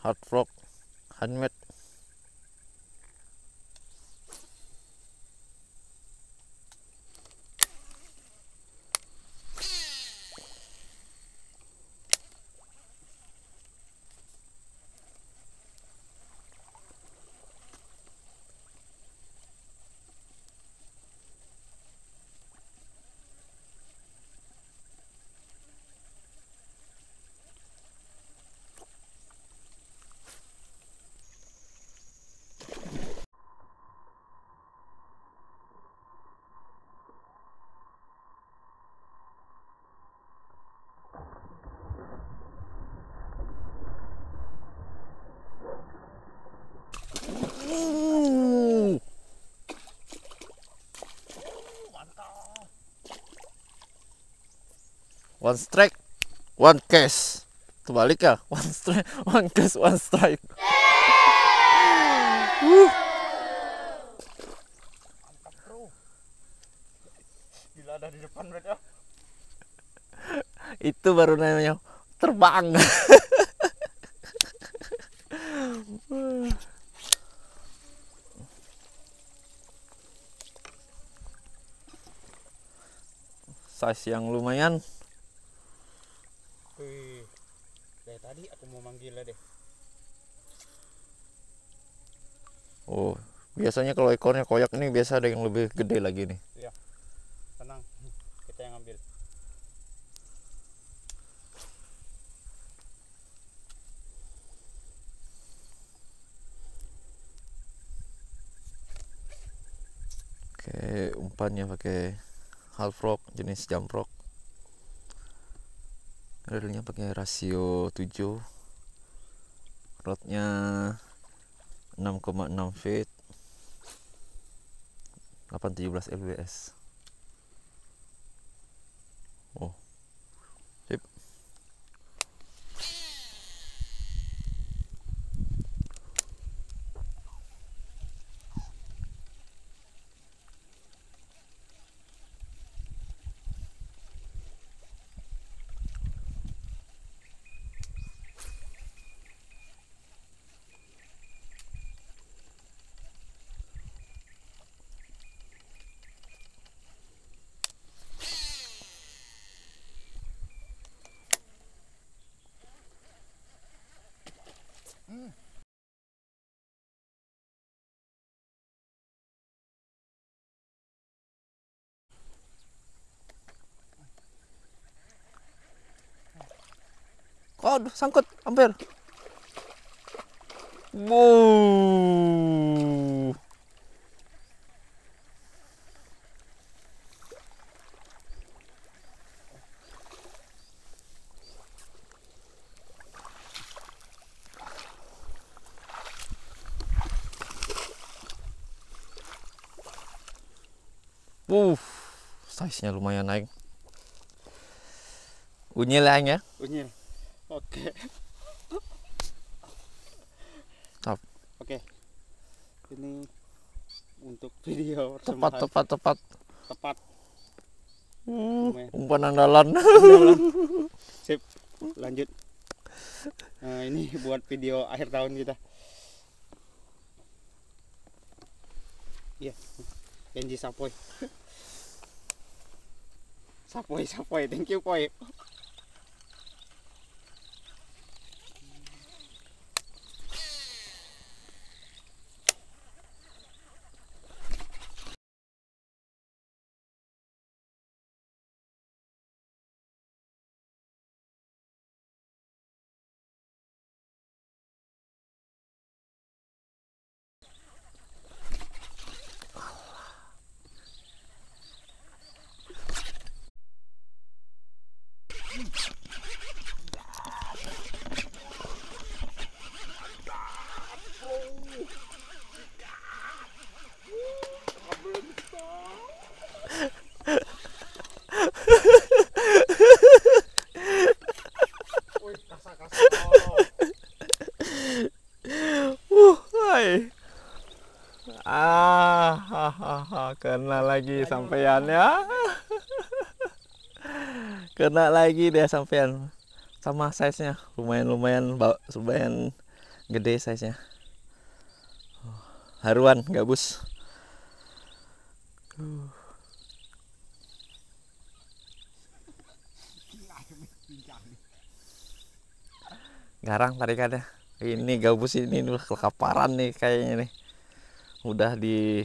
hardfrog handmade. One strike, one catch. Terbalik ya, one strike, one catch, one strike. Mantap bro. Gila ada di depan Bert ya. Itu baru namanya terbang. Size yang lumayan. Wih, dari tadi aku mau manggil deh. Oh, biasanya kalau ekornya koyak ini biasa ada yang lebih gede lagi nih. Iya, tenang, kita yang ambil. Oke, umpannya pakai hardfrog jenis jamrok. Reelnya pakai rasio 7. Rodnya 6,6 feet. 817 lbs. Oh. Sip. Oh, sangkut hampir. Wow. Size-nya lumayan naik. Unyil ya? Unyil. Oke. Tap. Oke. Ini untuk video Tepat. Tepat. Umpan andalan. Sip. Lanjut. Nah, ini buat video akhir tahun kita. Iya. Janji sapoy. Sapoy. Thank you, Poy. Kena lagi sampean ya. Kena lagi deh sampean. Sama size-nya lumayan Gede size nya. Haruan gabus. Garang tarikannya. Ini gabus ini udah kelaparan nih kayaknya nih. Udah di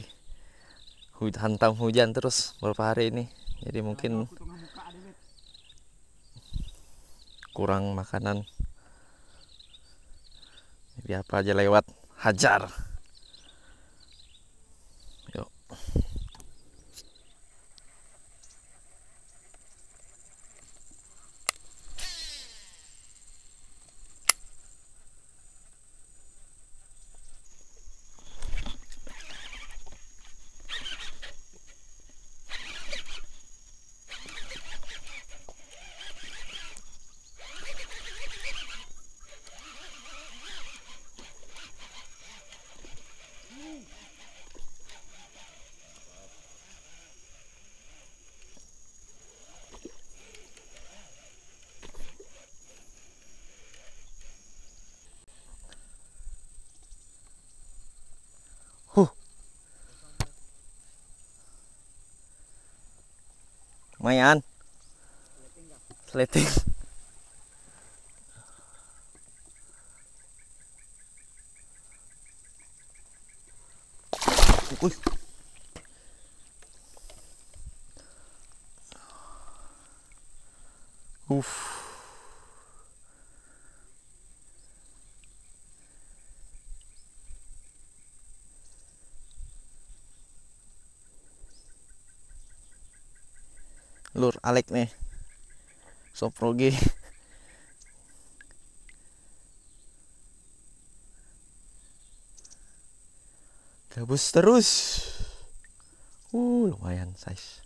hantam hujan terus beberapa hari ini. Jadi mungkin kurang makanan. Jadi apa aja lewat, hajar. Yuk. Lumayan. Sleting. Uy. Lur Alek nih. Soprogi. Gabus terus. Lumayan size.